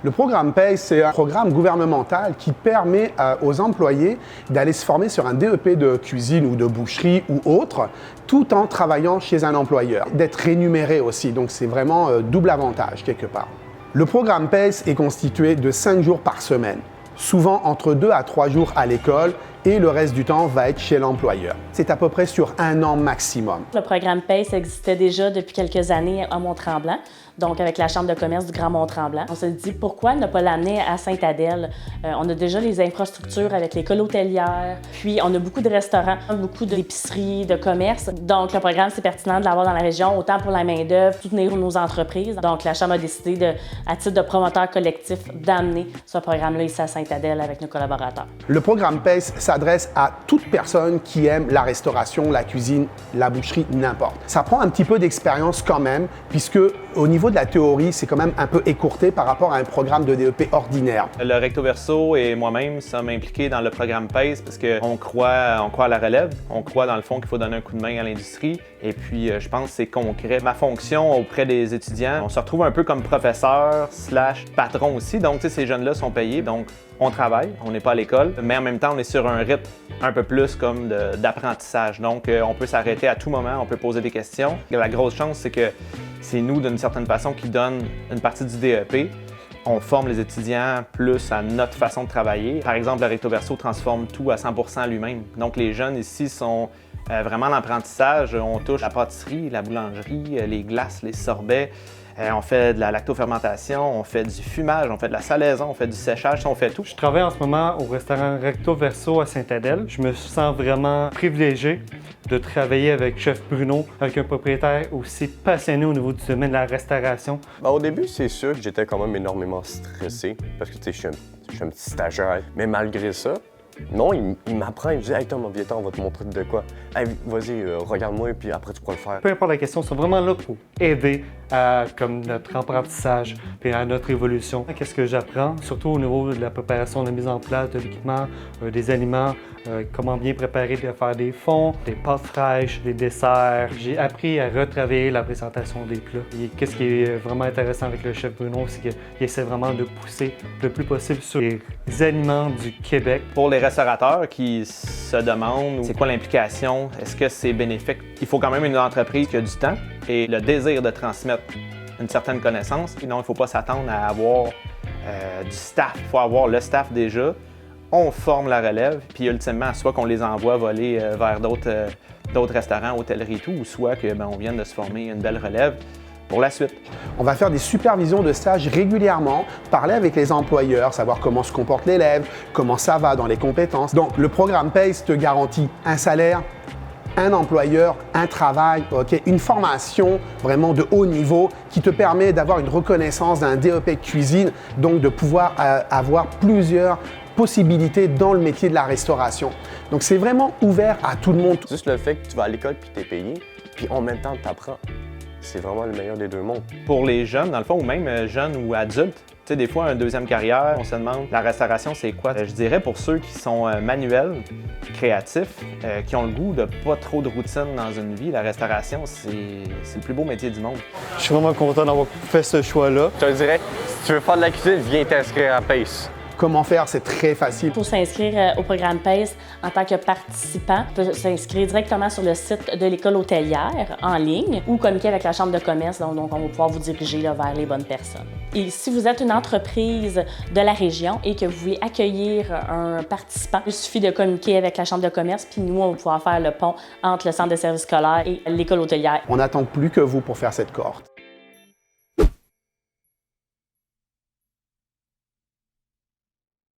Le programme PACE, c'est un programme gouvernemental qui permet aux employés d'aller se former sur un DEP de cuisine ou de boucherie ou autre, tout en travaillant chez un employeur, d'être rémunéré aussi. Donc c'est vraiment double avantage quelque part. Le programme PACE est constitué de 5 jours par semaine, souvent entre 2 à 3 jours à l'école et le reste du temps va être chez l'employeur. C'est à peu près sur 1 an maximum. Le programme PACE existait déjà depuis quelques années à Mont-Tremblant, donc avec la Chambre de commerce du Grand Mont-Tremblant. On se dit pourquoi ne pas l'amener à Sainte-Adèle? On a déjà les infrastructures avec l'école hôtelière, puis on a beaucoup de restaurants, beaucoup d'épiceries, de commerces. Donc le programme, c'est pertinent de l'avoir dans la région, autant pour la main-d'œuvre, soutenir nos entreprises. Donc la Chambre a décidé, à titre de promoteur collectif, d'amener ce programme-là ici à Sainte-Adèle avec nos collaborateurs. Le programme PACE s'adresse à toute personne qui aime la restauration, la cuisine, la boucherie, n'importe. Ça prend un petit peu d'expérience quand même, puisque au niveau de la théorie, c'est quand même un peu écourté par rapport à un programme de DEP ordinaire. Le Recto Verso et moi-même sommes impliqués dans le programme PACE parce qu'on croit à la relève. On croit dans le fond qu'il faut donner un coup de main à l'industrie. Et puis, je pense que c'est concret. Ma fonction auprès des étudiants, on se retrouve un peu comme professeur / patron aussi. Donc, tu sais, ces jeunes-là sont payés. Donc, on travaille, on n'est pas à l'école, mais en même temps, on est sur un rythme un peu plus comme d'apprentissage. Donc, on peut s'arrêter à tout moment, on peut poser des questions. La grosse chance, c'est que c'est nous, d'une certaine façon, qui donne une partie du DEP. On forme les étudiants plus à notre façon de travailler. Par exemple, le Recto Verso transforme tout à 100% lui-même. Donc, les jeunes ici sont vraiment l'apprentissage. On touche la pâtisserie, la boulangerie, les glaces, les sorbets. On fait de la lactofermentation, on fait du fumage, on fait de la salaison, on fait du séchage, on fait tout. Je travaille en ce moment au restaurant Recto Verso à Sainte-Adèle. Je me sens vraiment privilégié de travailler avec Chef Bruno, avec un propriétaire aussi passionné au niveau du domaine de la restauration. Au début, c'est sûr que j'étais quand même énormément stressé parce que je suis un petit stagiaire. Mais malgré ça, non, il m'apprend, il me dit « Hey Tom, viens, on va te montrer de quoi. Hey, vas-y, regarde-moi et puis après tu pourras le faire. » Peu importe la question, ils sont vraiment là pour aider à comme notre apprentissage et à notre évolution. Qu'est-ce que j'apprends? Surtout au niveau de la préparation, de la mise en place de l'équipement, des aliments, comment bien préparer, de faire des fonds, des pâtes fraîches, des desserts. J'ai appris à retravailler la présentation des plats. Et qu'est-ce qui est vraiment intéressant avec le chef Bruno, c'est qu'il essaie vraiment de pousser le plus possible sur les aliments du Québec. Pour les restaurateurs qui se demandent c'est quoi l'implication, est-ce que c'est bénéfique? Il faut quand même une entreprise qui a du temps et le désir de transmettre une certaine connaissance. Sinon, il ne faut pas s'attendre à avoir du staff. Il faut avoir le staff déjà. On forme la relève, puis ultimement, soit qu'on les envoie voler vers d'autres restaurants, hôtelleries et tout, ou soit qu'on vienne de se former une belle relève pour la suite. On va faire des supervisions de stage régulièrement, parler avec les employeurs, savoir comment se comporte l'élève, comment ça va dans les compétences. Donc, le programme PACE te garantit un salaire, un employeur, un travail, une formation vraiment de haut niveau qui te permet d'avoir une reconnaissance d'un DEP de cuisine, donc de pouvoir avoir plusieurs possibilités dans le métier de la restauration. Donc c'est vraiment ouvert à tout le monde. Juste le fait que tu vas à l'école puis t'es payé, puis en même temps tu apprends, c'est vraiment le meilleur des deux mondes. Pour les jeunes, dans le fond, ou même jeunes ou adultes, tu sais, des fois, une deuxième carrière, on se demande, la restauration, c'est quoi? Je dirais pour ceux qui sont manuels, créatifs, qui ont le goût de pas trop de routine dans une vie, la restauration, c'est le plus beau métier du monde. Je suis vraiment content d'avoir fait ce choix-là. Je te dirais, si tu veux faire de la cuisine, viens t'inscrire à PACE. Comment faire? C'est très facile. Pour s'inscrire au programme PACE en tant que participant, on peut s'inscrire directement sur le site de l'école hôtelière en ligne ou communiquer avec la Chambre de commerce, donc on va pouvoir vous diriger vers les bonnes personnes. Et si vous êtes une entreprise de la région et que vous voulez accueillir un participant, il suffit de communiquer avec la Chambre de commerce, puis nous, on va pouvoir faire le pont entre le centre de services scolaires et l'école hôtelière. On n'attend plus que vous pour faire cette cohorte.